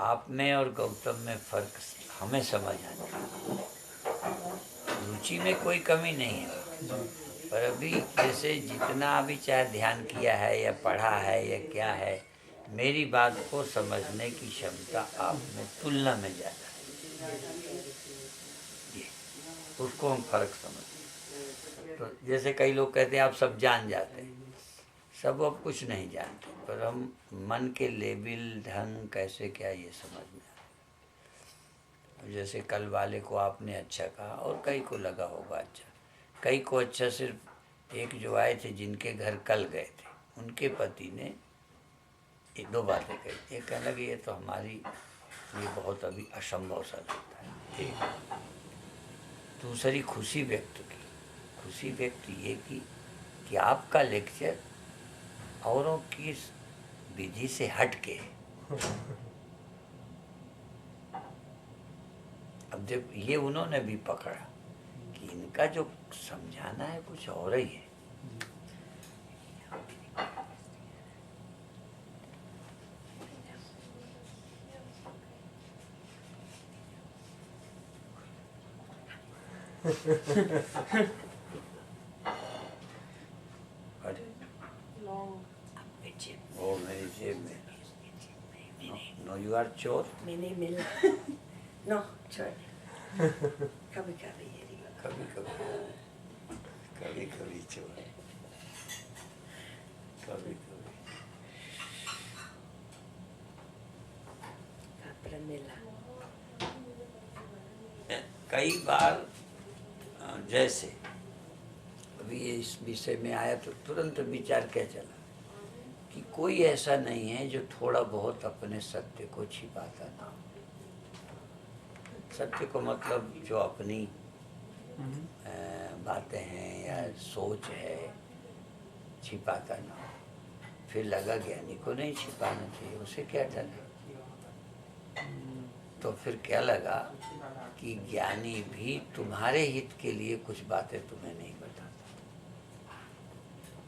आप में और गौतम में फर्क हमें समझ आता है। रुचि में कोई कमी नहीं है, पर अभी जैसे जितना अभी चाहे ध्यान किया है या पढ़ा है या क्या है, मेरी बात को समझने की क्षमता आप में तुलना में ज़्यादा है। ये उसको हम फर्क समझते हैं। तो जैसे कई लोग कहते हैं आप सब जान जाते हैं, सब अब कुछ नहीं जानते, पर हम मन के लेवल, ढंग कैसे क्या, ये समझ में आए। जैसे कल वाले को आपने अच्छा कहा और कई को लगा होगा अच्छा, कई को अच्छा। सिर्फ एक जो आए थे जिनके घर कल गए थे, उनके पति ने ये दो बातें कही। एक कहने लगे ये तो हमारी, ये बहुत अभी असंभव सा लगता है, दूसरी खुशी व्यक्त की। खुशी व्यक्त ये की कि आपका लेक्चर औरों की विधि से हट के है। अब जब ये उन्होंने भी पकड़ा कि इनका जो समझाना है कुछ और ही है। अरे वो मेरी जेब में। नो यू आर चोर। मैंने मिला नो छोड़ कभी कभी ये कभी कभी चोर, कभी कभी। कपड़ा मिला कई बार जैसे अभी ये इस विषय में आया तो तुरंत विचार क्या चला कि कोई ऐसा नहीं है जो थोड़ा बहुत अपने सत्य को छिपाता ना हो। सत्य को मतलब जो अपनी बातें हैं या सोच है छिपाता ना हो। फिर लगा ज्ञानी को नहीं छिपाना चाहिए, उसे क्या डर है। तो फिर क्या लगा कि ज्ञानी भी तुम्हारे हित के लिए कुछ बातें तुम्हें नहीं बताता,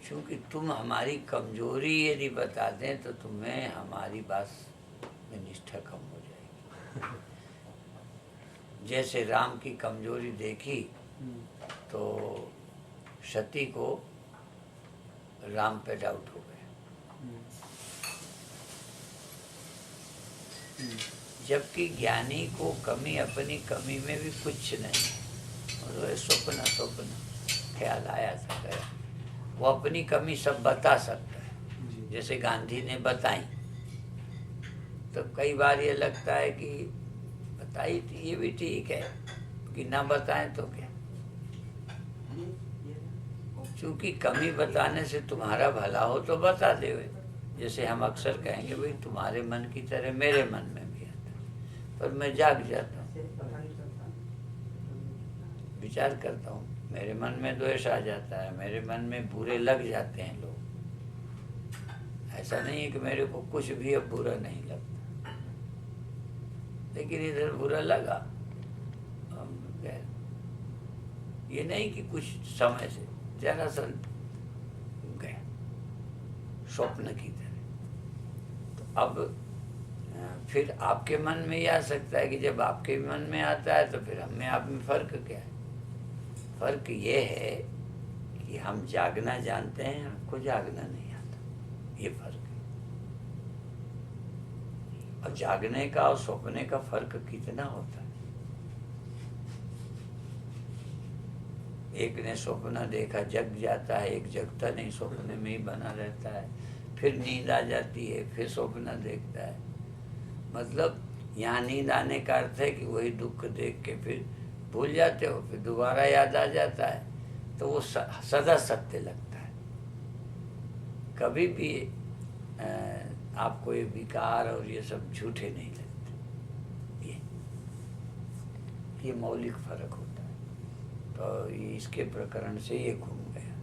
क्योंकि तुम हमारी कमजोरी यदि बता दें तो तुम्हें हमारी बात में निष्ठा कम हो जाएगी। जैसे राम की कमजोरी देखी तो सती को राम पे डाउट हो गया, जबकि ज्ञानी को कमी अपनी कमी में भी कुछ नहीं। और स्वप्न ख्याल आया था गया, वो अपनी कमी सब बता सकता है। जैसे गांधी ने बताई तो कई बार ये लगता है कि बताई थी ये भी ठीक है कि ना बताएं तो क्या, क्योंकि कमी बताने से तुम्हारा भला हो तो बता दे। जैसे हम अक्सर कहेंगे भाई तुम्हारे मन की तरह मेरे मन में भी आता है, पर मैं जाग जाता हूँ, विचार करता हूँ, मेरे मन में द्वेष आ जाता है, मेरे मन में बुरे लग जाते हैं लोग। ऐसा नहीं है कि मेरे को कुछ भी अब बुरा नहीं लगता, लेकिन इधर बुरा लगा। ये नहीं कि कुछ समय से जरा सा गया स्वप्न की तरह। तो अब फिर आपके मन में ये आ सकता है कि जब आपके मन में आता है तो फिर हम में आप में फर्क क्या है। फर्क ये है कि हम जागना जानते हैं, आपको जागना नहीं आता, ये फर्क है। और जागने का और सपने का फर्क कितना होता है। एक ने सपना देखा जग जाता है, एक जगता नहीं, सपने में ही बना रहता है, फिर नींद आ जाती है, फिर सपना देखता है। मतलब यहाँ नींद आने का अर्थ है कि वही दुख देख के फिर भूल जाते हो, फिर दोबारा याद आ जाता है, तो वो सदा सत्य लगता है। कभी भी आपको ये विकार और ये सब झूठे नहीं लगते। ये मौलिक फर्क होता है। तो ये इसके प्रकरण से ये घूम गया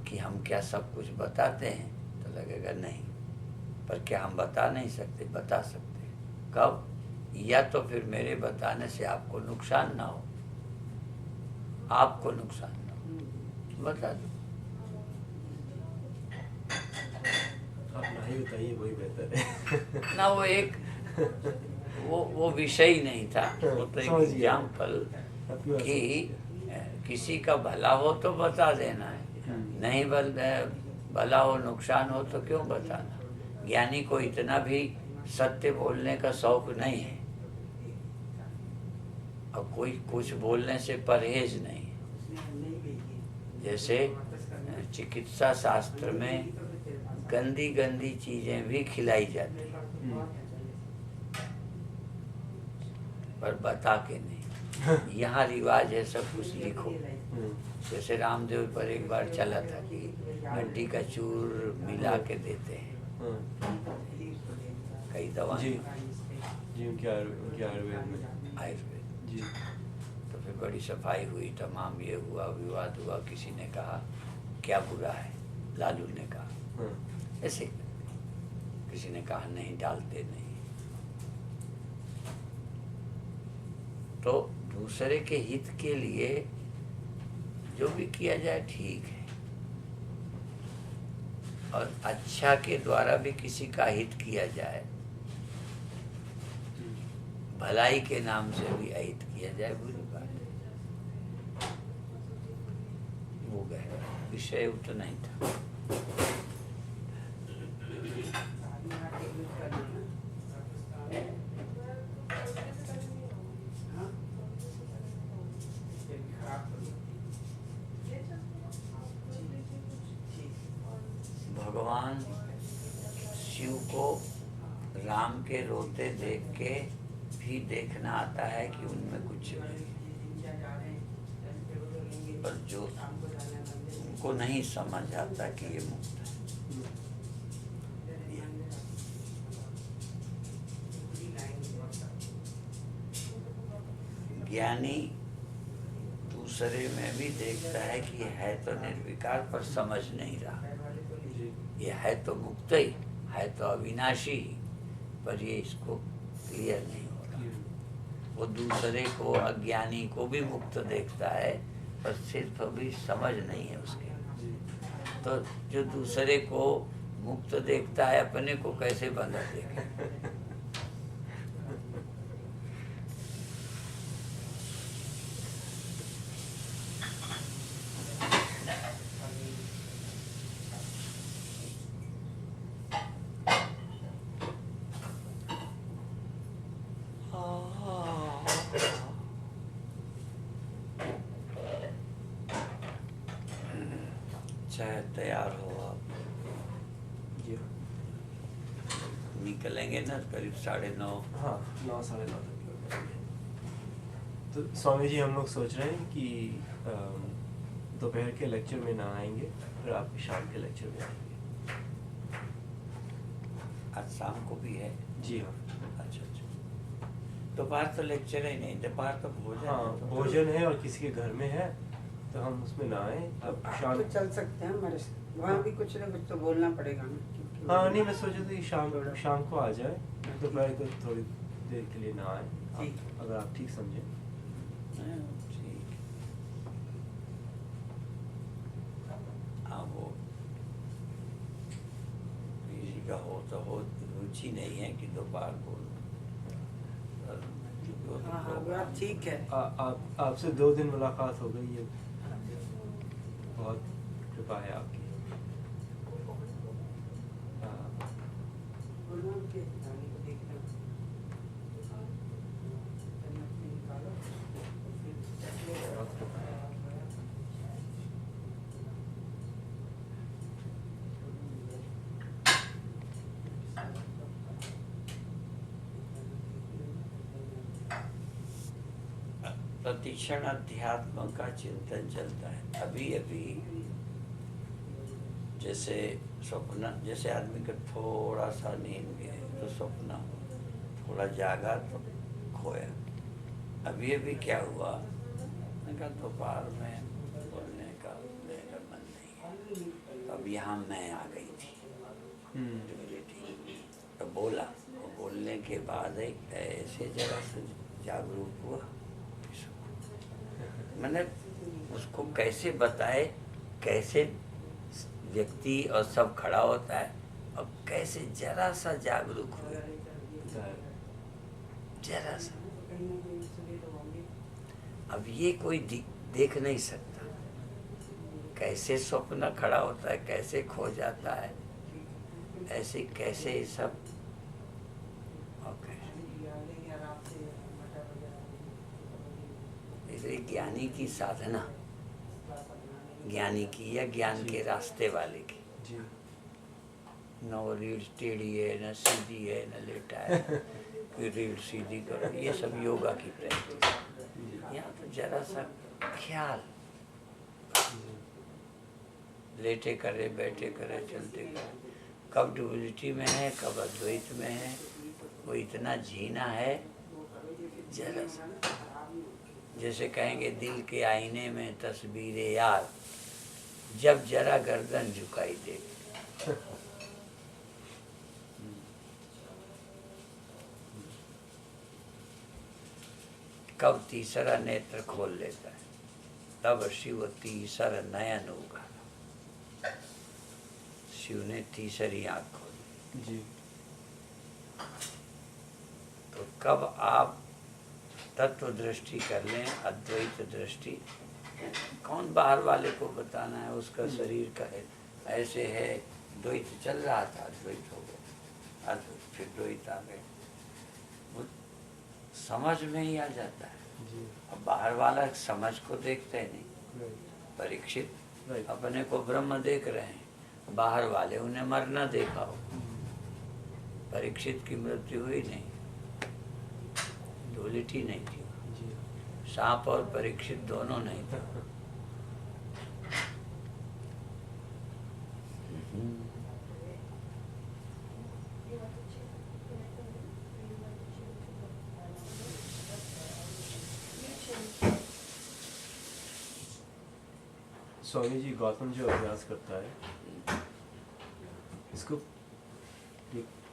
कि हम क्या सब कुछ बताते हैं, तो लगेगा नहीं, पर क्या हम बता नहीं सकते? बता सकते हैं। कब? या तो फिर मेरे बताने से आपको नुकसान ना हो, आपको नुकसान ना हो, बता दो। आप ना ही बताइए, वही बेहतर है। ना वो एक वो विषय ही नहीं था, वो तो एक एग्जाम्पल कि किसी का भला हो तो बता देना है, नहीं भला हो नुकसान हो तो क्यों बताना। ज्ञानी को इतना भी सत्य बोलने का शौक नहीं है, और कोई कुछ बोलने से परहेज नहीं है। जैसे चिकित्सा शास्त्र में गंदी गंदी चीजें भी खिलाई जाती हैं, पर बता के नहीं। यहाँ रिवाज है सब कुछ लिखो। जैसे रामदेव पर एक बार चला था कि हड्डी का चूर मिला के देते हैं कई दवा जी उनके आयुर्वेद में। आयुर्वेद जी फिर बड़ी सफाई हुई, तमाम ये हुआ, विवाद हुआ, किसी ने कहा क्या बुरा है, लालू ने कहा ऐसे, किसी ने कहा नहीं डालते नहीं। तो दूसरे के हित के लिए जो भी किया जाए ठीक है, और अच्छा के द्वारा भी किसी का हित किया जाए, भलाई के नाम से भी अहित किया जाए, बुरी बात है। वो गए, विषय उतना ही था। भगवान शिव को राम के रोते देख के भी देखना आता है कि उनमें कुछ नहीं, पर जो उनको नहीं समझ आता कि ये मुक्त है। ज्ञानी दूसरे में भी देखता है कि ये है तो निर्विकार पर समझ नहीं रहा, ये है तो मुक्त ही, है तो अविनाशी ही, पर ये इसको क्लियर नहीं हो रहा। वो दूसरे को, अज्ञानी को भी मुक्त देखता है, पर सिर्फ अभी समझ नहीं है उसके। तो जो दूसरे को मुक्त देखता है, अपने को कैसे बंधा देखे? चाहे तैयार हो आप, जी निकलेंगे ना करीब 9:30। हाँ, 9 साढ़े 9 तक लगेंगे। तो स्वामी जी हम लोग सोच रहे हैं कि दोपहर के लेक्चर में ना आएंगे, फिर आपके शाम के लेक्चर में आएंगे। आज शाम को भी है? जी हाँ। अच्छा अच्छा, दोपहर तो लेक्चर ही नहीं, दोपहर तो भोजन हाँ, है। भोजन है और किसी के घर में है, तो हम उसमें ना आए। अब शाम तो चल सकते हैं हमारे साथ, वहाँ भी कुछ ना कुछ तो बोलना पड़ेगा ना, क्योंकि हाँ नहीं, मैं सोचा था कि शाम को आ जाए, दोपहर को थोड़ी देर के लिए ना आए, ठीक। अगर आप ठीक समझें। हाँ, ठीक। हाँ, वो किसी का हो तो हो, रुचि नहीं है कि दोपहर को, क्योंकि वो तो हाँ हाँ, प्रोग्राम- बात ठीक है। आपसे 2 दिन मुलाकात हो गई है, बहुत कृपा है आपकी। बहुत कृपा है। प्रतिक्षण अध्यात्म का चिंतन चलता है। अभी अभी जैसे स्वप्न, जैसे आदमी का थोड़ा सा नींद गया तो स्वप्न हो, थोड़ा जागा तो खोया। अभी अभी क्या हुआ, मैंने कहा दोपहर में बोलने का मेरा मन नहीं है, अब यहाँ मैं आ गई थी, जो मेरी थी, तो बोला, और बोलने के बाद एक ऐसे जरा से जागरूक हुआ। मैंने उसको कैसे बताए, कैसे व्यक्ति और सब खड़ा होता है, और कैसे जरा सा जागरूक हुए, जरा सा। अब ये कोई देख नहीं सकता, कैसे स्वप्न खड़ा होता है, कैसे खो जाता है, ऐसे कैसे ये सब। इसलिए ज्ञानी की साधना, ज्ञानी की या ज्ञान के रास्ते वाले की, जी न वो रीढ़ टेढ़ी है, न सीधी है, न लेटा है, फिर रीढ़ सीधी करो, ये सब योगा की प्रैक्टिस। यहाँ तो जरा सा ख्याल, लेटे करे, बैठे करे, चलते करे, कब ड्युअलिटी में है, कब अद्वैत में है, वो इतना जीना है, जरा सा जैसे कहेंगे दिल के आईने में तस्वीरें यार, जब जरा गर्दन झुकाई दे। कब तीसरा नेत्र खोल लेता है, तब शिव तीसरा नयन उघाड़ा। शिव ने तीसरी आंख खोली। जी। तो कब आप तत्व दृष्टि कर लें, अद्वैत दृष्टि, कौन बाहर वाले को बताना है, उसका शरीर का है ऐसे है। द्वैत चल रहा था, अद्वैत हो गया, अद्वैत फिर द्वैत आ गए, वो समझ में ही आ जाता है। जी। अब बाहर वाला समझ को देखते नहीं। राइट। परीक्षित राइट। अपने को ब्रह्म देख रहे हैं, बाहर वाले उन्हें मरना देखा हो। परीक्षित की मृत्यु हुई नहीं, डोलिटी नहीं थी, जी। सांप और परीक्षित दोनों नहीं थे। स्वामी जी, गौतम जो अभ्यास करता है इसको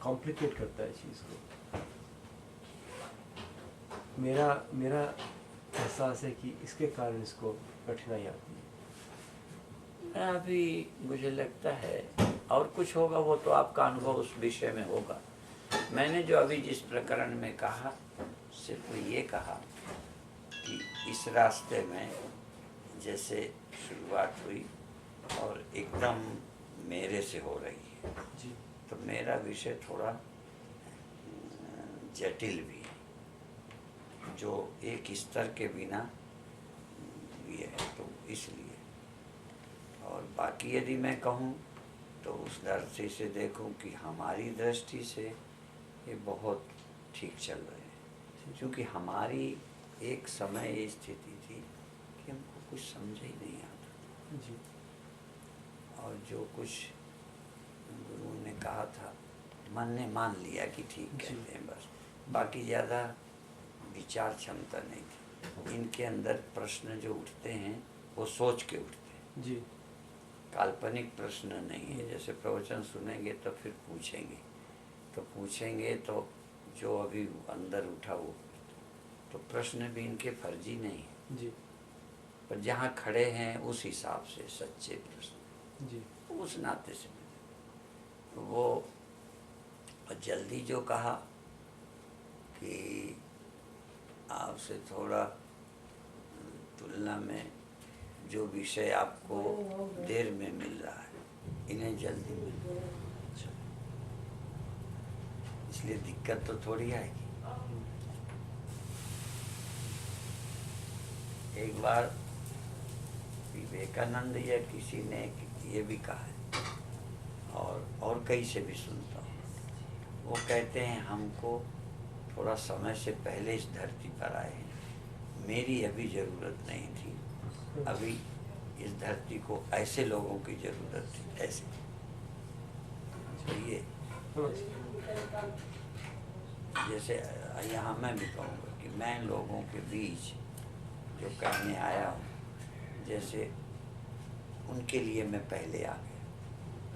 कॉम्प्लिकेट करता है चीज़ को। मेरा एहसास है कि इसके कारण इसको कठिनाई आती है। अभी मुझे लगता है और कुछ होगा, वो तो आपका अनुभव उस विषय में होगा। मैंने जो अभी जिस प्रकरण में कहा, सिर्फ ये कहा कि इस रास्ते में जैसे शुरुआत हुई और एकदम मेरे से हो रही है, जी। तो मेरा विषय थोड़ा जटिल भी है, जो एक स्तर के बिना ये है, तो इसलिए। और बाकी यदि मैं कहूँ तो उस दृष्टि से देखूँ कि हमारी दृष्टि से ये बहुत ठीक चल रहे हैं, क्योंकि हमारी एक समय ये स्थिति थी कि हमको कुछ समझ ही नहीं आता। जी। और जो कुछ गुरु ने कहा था, मन ने मान लिया कि ठीक कहते हैं, बस बाकी ज़्यादा विचार क्षमता नहीं थी। इनके अंदर प्रश्न जो उठते हैं वो सोच के उठते हैं, जी। काल्पनिक प्रश्न नहीं है। जैसे प्रवचन सुनेंगे तो फिर पूछेंगे तो जो अभी अंदर उठा वो, तो प्रश्न भी इनके फर्जी नहीं है, जी। पर जहाँ खड़े हैं उस हिसाब से सच्चे प्रश्न, जी। उस नाते से वो। और जल्दी जो कहा कि आपसे थोड़ा तुलना में जो विषय आपको देर में मिल रहा है, इन्हें जल्दी मिल रहा है, इसलिए दिक्कत तो थोड़ी आएगी। एक बार विवेकानंद या किसी ने ये भी कहा है, और कई से भी सुनता हूँ, वो कहते हैं हमको थोड़ा समय से पहले इस धरती पर आए हैं, मेरी अभी ज़रूरत नहीं थी, अभी इस धरती को ऐसे लोगों की ज़रूरत थी, ऐसे। तो ये जैसे यहाँ मैं भी कहूँगा कि मैं लोगों के बीच जो कहने आया हूँ, जैसे उनके लिए मैं पहले आ गया,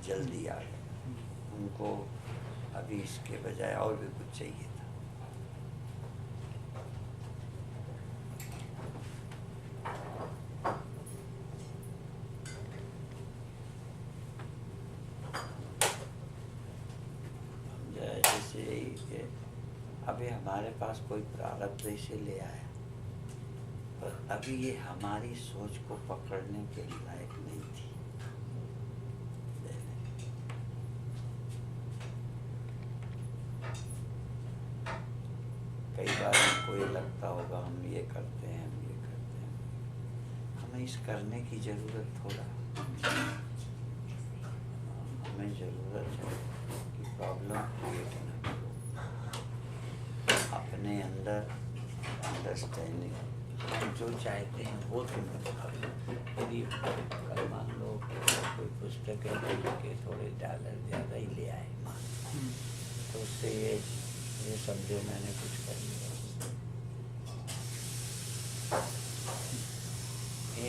जल्दी आ गया, उनको अभी इसके बजाय और भी कुछ चाहिए था। जैसे यही कि अभी हमारे पास कोई प्रारब्ध इसे ले आया, पर अभी ये हमारी सोच को पकड़ने के लायक नहीं थी। कई बार हमको ये लगता होगा हम ये करते हैं, हमें इस करने की जरूरत थोड़ा, हमें जरूरत है कि प्रॉब्लम क्रिएट न करो, अपने अंदर अंडरस्टैंडिंग जो चाहते हैं वो तुम्हें बता। यदि कल मान लो कोई पुस्तक है के थोड़े डॉलर ज़्यादा ही ले आए, तो उससे ये समझो मैंने कुछ कर लिया।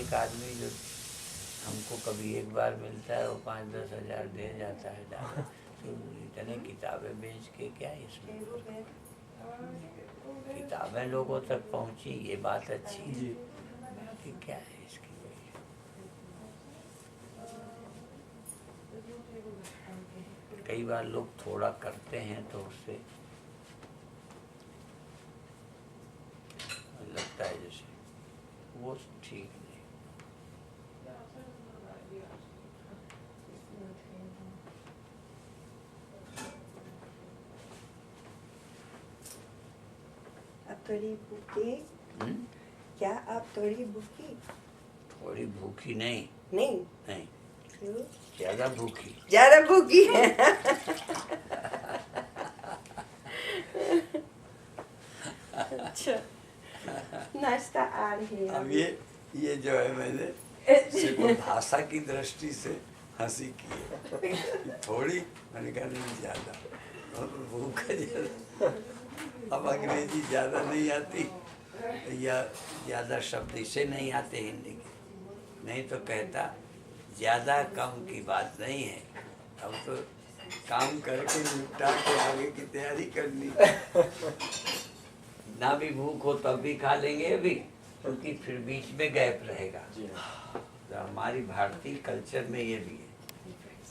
एक आदमी जो हमको कभी एक बार मिलता है वो 5-10 हज़ार दे जाता है डाला, तो इतने किताबें बेच के क्या इसमें, किताबें लोगों तक पहुंची ये बात अच्छी है, जी कि क्या है इसकी वजह। कई बार लोग थोड़ा करते हैं तो उससे लगता है जैसे वो ठीक नहीं। आप थोड़ी भूखी? क्या आप थोड़ी भूखी? थोड़ी भूखी नहीं, नहीं। नहीं क्यों? ज्यादा भूखी। ज्यादा भूखी है। अच्छा, नाश्ता आ रही है। अब ये जो है मैंने सिर्फ भाषा की दृष्टि से हंसी की है, थोड़ी मैंने कहा नहीं ज्यादा, और भूख है ज्यादा। अब अंग्रेजी ज्यादा नहीं आती या ज्यादा शब्द इसे नहीं आते हिंदी के, नहीं तो कहता ज्यादा कम की बात नहीं है, अब तो काम करके निपटा के आगे की तैयारी करनी। ना भी भूख हो तब भी खा लेंगे अभी, क्योंकि फिर बीच में गैप रहेगा। तो हमारी भारतीय कल्चर में ये भी है।